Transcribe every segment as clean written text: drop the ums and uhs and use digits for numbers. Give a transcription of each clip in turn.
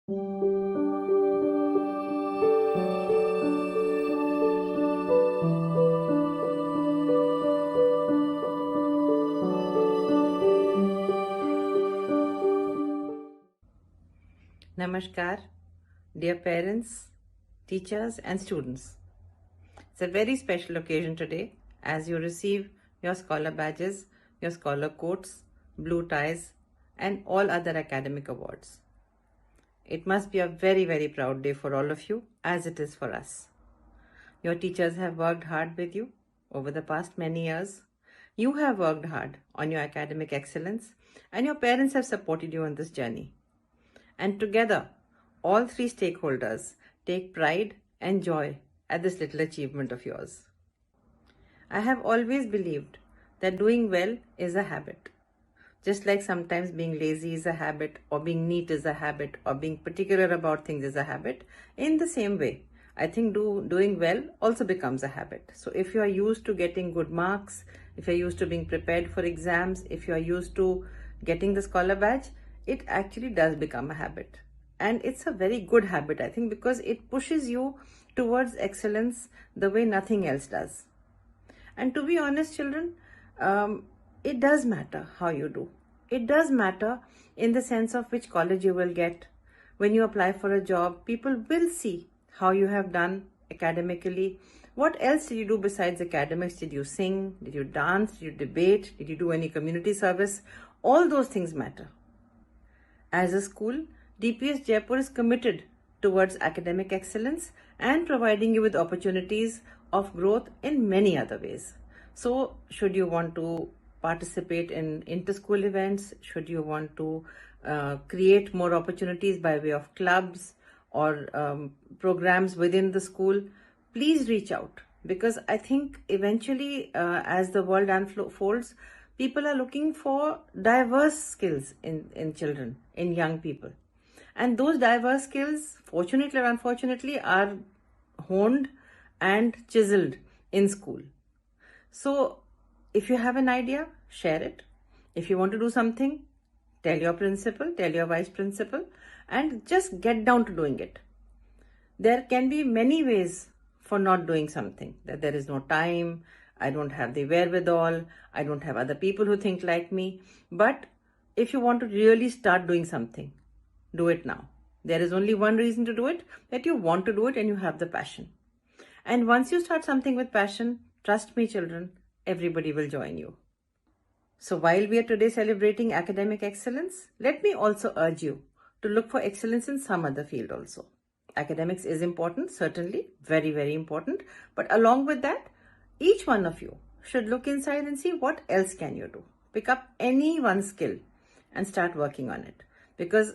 Namaskar, dear parents, teachers and students. It's a very special occasion today as you receive your scholar badges, your scholar coats, blue ties and all other academic awards. It must be a very, very proud day for all of you as it is for us. Your teachers have worked hard with you over the past many years. You have worked hard on your academic excellence and your parents have supported you on this journey. And together, all three stakeholders take pride and joy at this little achievement of yours. I have always believed that doing well is a habit. Just like sometimes being lazy is a habit, or being neat is a habit, or being particular about things is a habit, in the same way, I think doing well also becomes a habit. So if you are used to getting good marks, if you're used to being prepared for exams, if you are used to getting the scholar badge, it actually does become a habit. And it's a very good habit, I think, because it pushes you towards excellence the way nothing else does. And to be honest, children, it does matter how you do. It does matter in the sense of which college you will get. When you apply for a job, people will see how you have done academically. What else did you do besides academics? Did you sing? Did you dance? Did you debate? Did you do any community service? All those things matter. As a school, DPS Jaipur is committed towards academic excellence and providing you with opportunities of growth in many other ways. So, should you want to participate in inter-school events, should you want to create more opportunities by way of clubs or programs within the school, please reach out. Because I think eventually, as the world unfolds, people are looking for diverse skills in children, in young people. And those diverse skills, fortunately or unfortunately, are honed and chiseled in school. So, if you have an idea, share it. If you want to do something, tell your principal, tell your vice principal, and just get down to doing it. There can be many ways for not doing something, that there is no time, I don't have the wherewithal, I don't have other people who think like me. But if you want to really start doing something, do it now. There is only one reason to do it, that you want to do it and you have the passion. And once you start something with passion, trust me children, everybody will join you. So while we are today celebrating academic excellence, let me also urge you to look for excellence in some other field also. Academics is important, certainly, very, very important. But along with that, each one of you should look inside and see what else can you do. Pick up any one skill and start working on it. Because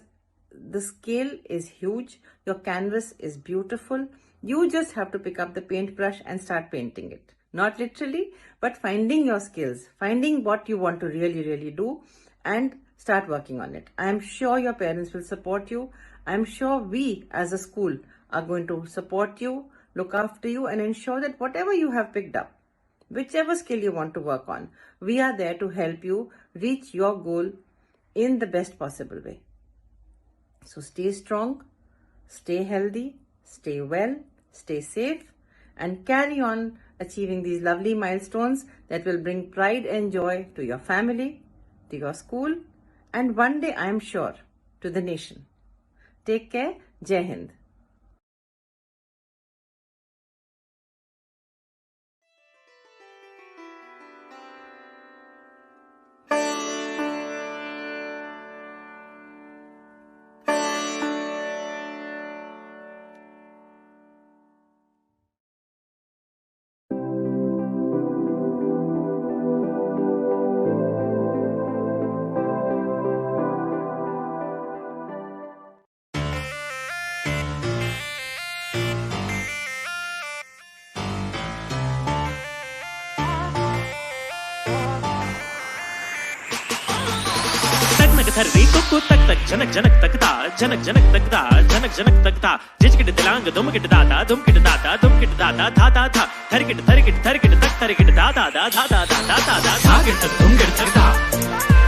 the scale is huge, your canvas is beautiful. You just have to pick up the paintbrush and start painting it. Not literally, but finding your skills, finding what you want to really, really do and start working on it. I am sure your parents will support you. I am sure we as a school are going to support you, look after you and ensure that whatever you have picked up, whichever skill you want to work on, we are there to help you reach your goal in the best possible way. So stay strong, stay healthy, stay well, stay safe and carry on achieving these lovely milestones that will bring pride and joy to your family, to your school and one day I am sure to the nation. Take care. Jai Hind. थर्री Kuku तक तक जनक जनक तकता जनक जनक तकता जनक जनक तकता जिचकिट दिलांग दुमकिट दाता दुमकिट दाता दुमकिट दाता था था थरकिट थरकिट थरकिट तक थरकिट दाता दा धा धा धा धा धा धा धाकिट तक दुमकिट तकता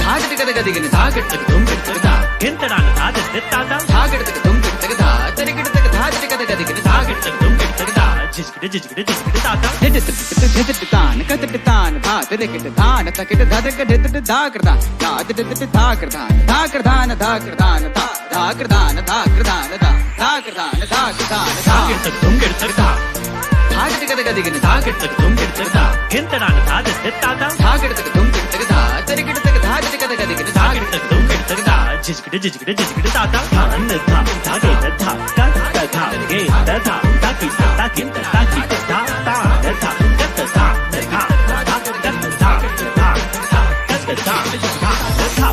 धाकिट कद कदिगिन धाकिट तक दुमकिट तकता गिनतडान धाकिट दित्ता दा धाकिट तक दुमकिट గదిగిన తాకిట దుమ్కిట తగదా జిజికిట జిజికిట జిజికిట తాతా ధిదితాన్ కదితాన్ ధాదరికిట ధాన తకిట ధదక ధిదిత ధాకృతాన్ ధాదిదిత ధాకృతాన్ ధాకృతాన్ ధాకృతాన్ ధాకృతాన్ ధాకృతాన్ ధాకృతాన్ ధాకృతాన్ తాకిట దుమ్కిట తగదా ధాదిగద గదిగిన తాకిట దుమ్కిట తగదా గింతడాన తాదె తాతా ధాకృతక దుమ్కిట తగదా తరికిట తగ ధాదిగద గదిగిన తాకిట దుమ్కిట తగదా జిజికిట జిజికిట జిజికిట తాతా ధాన ధా ధాగే ధా కా ధా గే ధా తాకి తాకి తాకి ధా తా ధా గత ధా ధా ధా గత ధా ధా గత ధా ధా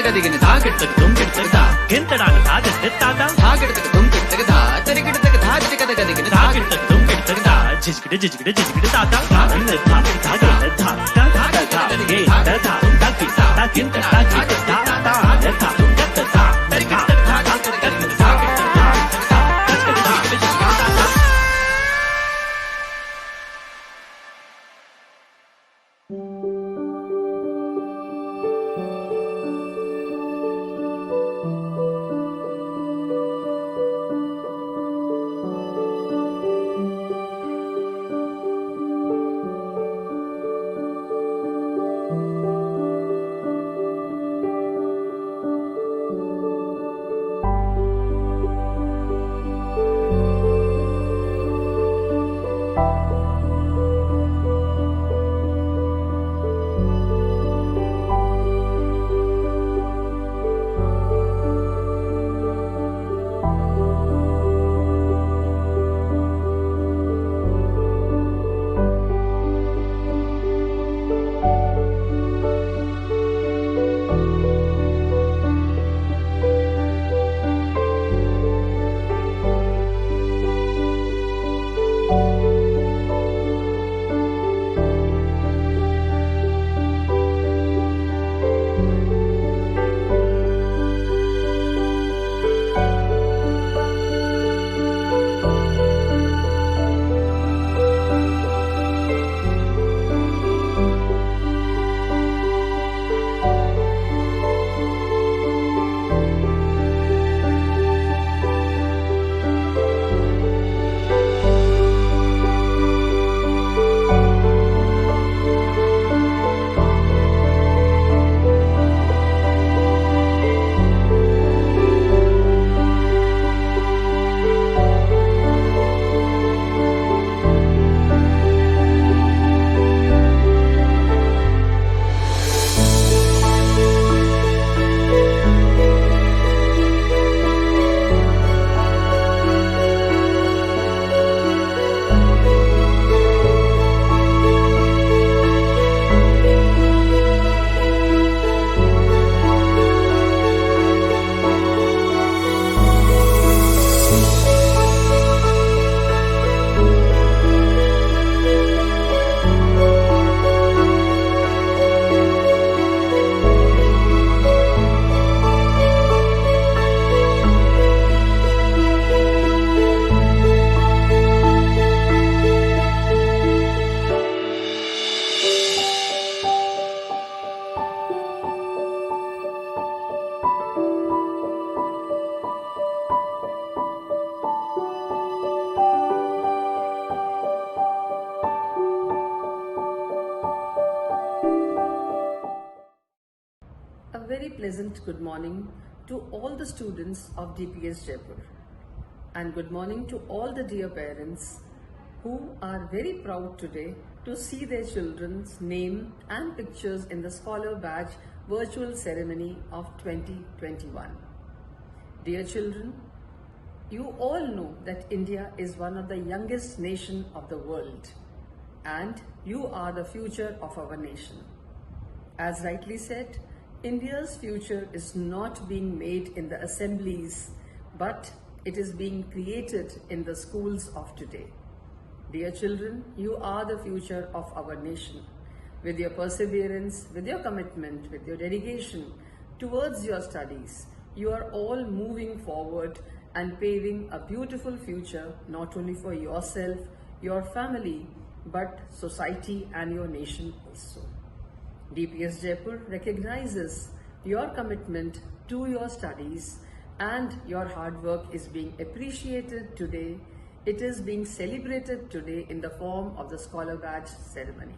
గదిగిన తాకిట దుమ్కిట తగదా గింతడాన తాదె తాతా ధాకృతక దుమ్కిట తగదా తరికిట తగ ధాదిగద గదిగిన తాకిట దుమ్కిట తగదా జిజికిట జిజికిట జిజికిట తాతా ధాన ధా ధాగే ధా కా ధా గే ధా తాకి తాకి తాకి ధా తా ధా గత ధా ధా ధా గత ధా very pleasant good morning to all the students of DPS Jaipur, and good morning to all the dear parents who are very proud today to see their children's name and pictures in the Scholar Badge virtual ceremony of 2021. Dear children, you all know that India is one of the youngest nations of the world, and you are the future of our nation. As rightly said, India's future is not being made in the assemblies, but it is being created in the schools of today. Dear children, you are the future of our nation. With your perseverance, with your commitment, with your dedication towards your studies, you are all moving forward and paving a beautiful future not only for yourself, your family, but society and your nation also. DPS Jaipur recognizes your commitment to your studies and your hard work is being appreciated today. It is being celebrated today in the form of the Scholar Badge ceremony.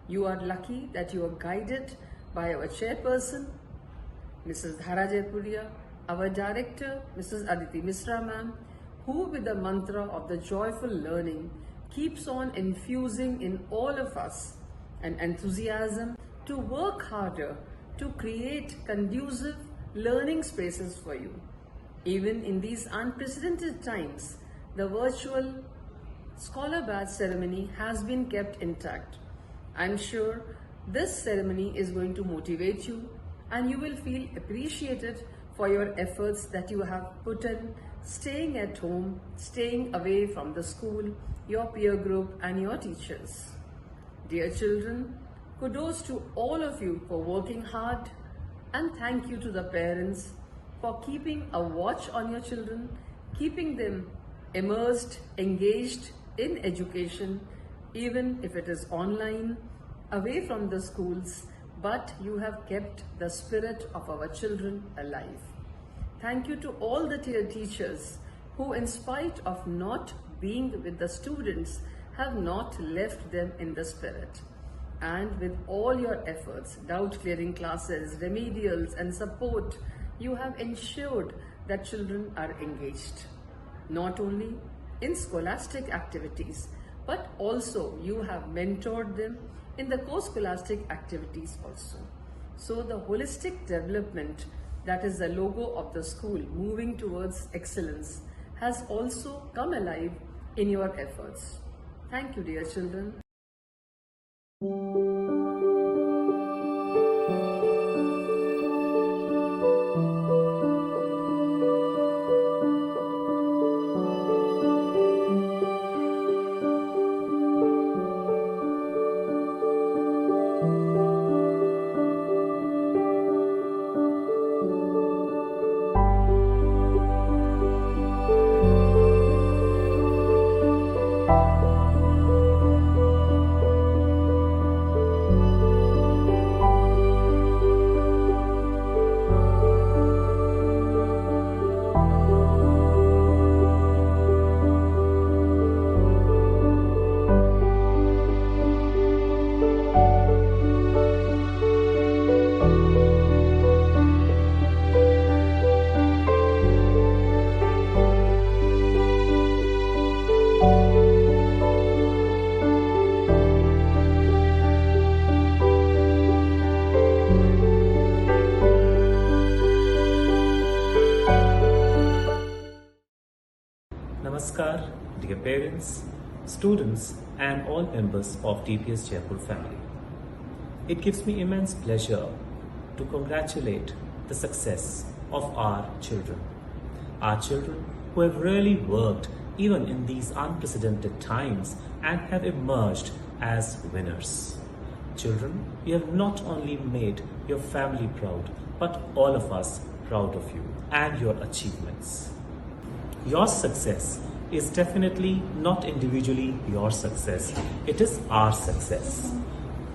You are lucky that you are guided by our chairperson, Mrs. Dhara Jaipuria, our director, Mrs. Aditi Misra ma'am, who with the mantra of the joyful learning keeps on infusing in all of us an enthusiasm to work harder to create conducive learning spaces for you. Even in these unprecedented times, the virtual Scholar Badge ceremony has been kept intact. I'm sure this ceremony is going to motivate you and you will feel appreciated for your efforts that you have put in, staying at home, staying away from the school, your peer group and your teachers. Dear children, kudos to all of you for working hard and thank you to the parents for keeping a watch on your children, keeping them immersed, engaged in education, even if it is online, away from the schools, but you have kept the spirit of our children alive. Thank you to all the teachers who, in spite of not being with the students, have not left them in the spirit. And with all your efforts, doubt clearing classes, remedials and support, you have ensured that children are engaged, not only in scholastic activities, but also you have mentored them in the co-scholastic activities also. So the holistic development, that is the logo of the school, moving towards excellence, has also come alive in your efforts. Thank you, dear children. Namaskar, dear parents, students and all members of DPS Jaipur family. It gives me immense pleasure to congratulate the success of our children. Our children who have really worked even in these unprecedented times and have emerged as winners. Children, you have not only made your family proud, but all of us proud of you and your achievements. Your success is definitely not individually your success, it is our success.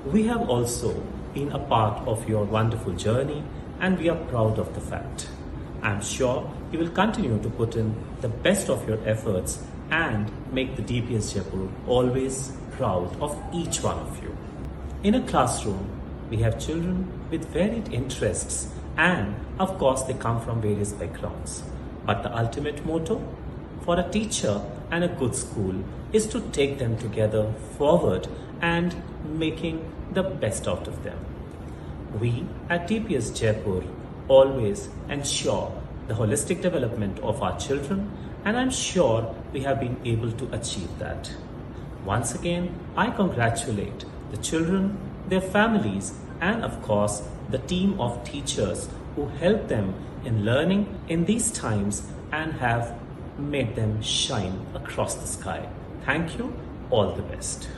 We have also been a part of your wonderful journey and we are proud of the fact. I'm sure you will continue to put in the best of your efforts and make the DPS Jaipur always proud of each one of you. In a classroom, we have children with varied interests and of course they come from various backgrounds. But the ultimate motto for a teacher and a good school is to take them together forward and making the best out of them. We at DPS Jaipur always ensure the holistic development of our children and I'm sure we have been able to achieve that. Once again, I congratulate the children, their families and of course the team of teachers who help them in learning in these times and have made them shine across the sky. Thank you. All the best.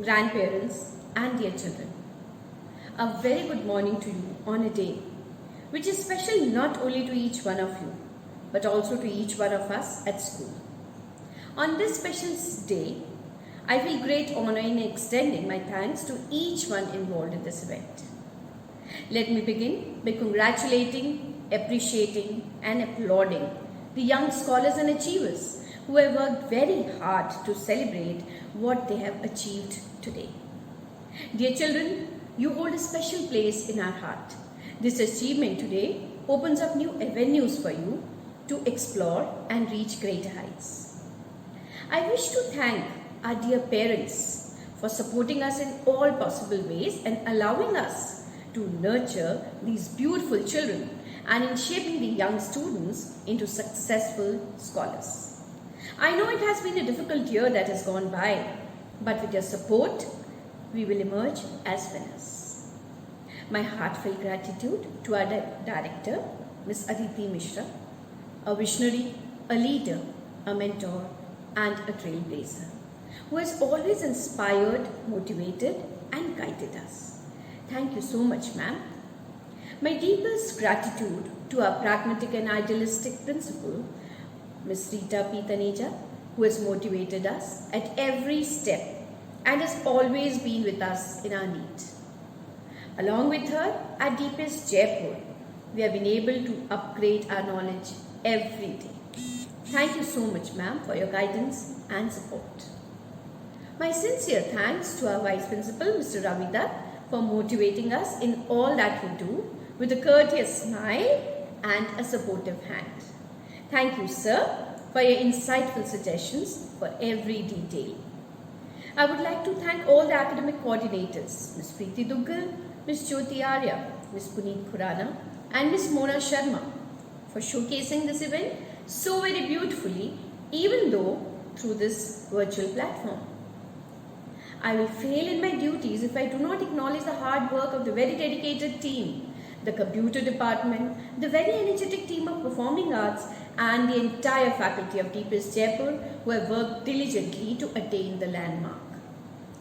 Grandparents and dear children, a very good morning to you on a day which is special not only to each one of you but also to each one of us at school. On this special day, I feel great honor in extending my thanks to each one involved in this event. Let me begin by congratulating, appreciating and applauding the young scholars and achievers who have worked very hard to celebrate what they have achieved today. Dear children, you hold a special place in our heart. This achievement today opens up new avenues for you to explore and reach greater heights. I wish to thank our dear parents for supporting us in all possible ways and allowing us to nurture these beautiful children and in shaping the young students into successful scholars. I know it has been a difficult year that has gone by, but with your support, we will emerge as winners. My heartfelt gratitude to our director, Ms. Aditi Mishra, a visionary, a leader, a mentor, and a trailblazer, who has always inspired, motivated, and guided us. Thank you so much, ma'am. My deepest gratitude to our pragmatic and idealistic principal, Ms. Rita P. Taneja, who has motivated us at every step and has always been with us in our need. Along with her, at DPS Jaipur, we have been able to upgrade our knowledge every day. Thank you so much, ma'am, for your guidance and support. My sincere thanks to our Vice Principal, Mr. Ravi Dutt, for motivating us in all that we do with a courteous smile and a supportive hand. Thank you, sir, for your insightful suggestions for every detail. I would like to thank all the academic coordinators, Ms. Preeti Duggal, Ms. Jyoti Arya, Ms. Puneet Khurana, and Ms. Mona Sharma for showcasing this event so very beautifully, even though through this virtual platform. I will fail in my duties if I do not acknowledge the hard work of the very dedicated team, the computer department, the very energetic team of performing arts, and the entire faculty of DPS Jaipur who have worked diligently to attain the landmark.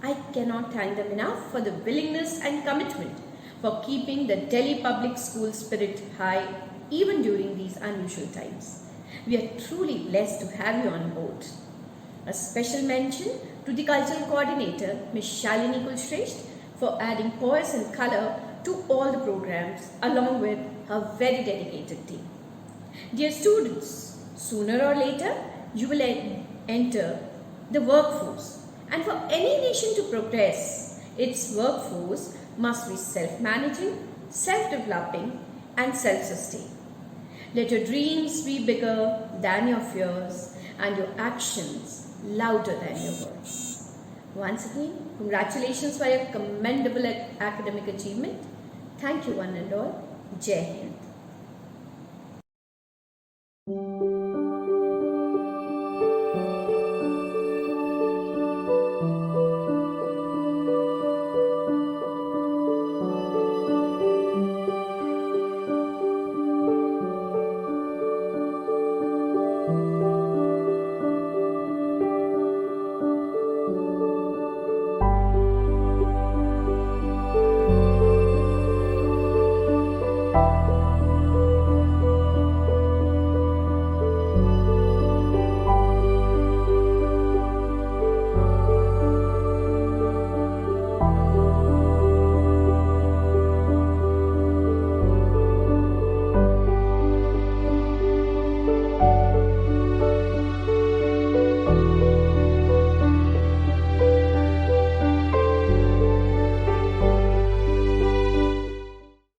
I cannot thank them enough for the willingness and commitment for keeping the Delhi public school spirit high even during these unusual times. We are truly blessed to have you on board. A special mention to the cultural coordinator, Ms. Shalini Kulshresht, for adding poise and colour to all the programs along with her very dedicated team. Dear students, sooner or later you will enter the workforce, and for any nation to progress, its workforce must be self-managing, self-developing and self-sustained. Let your dreams be bigger than your fears and your actions louder than your words. Once again, congratulations for your commendable academic achievement. Thank you one and all. Jai Hind.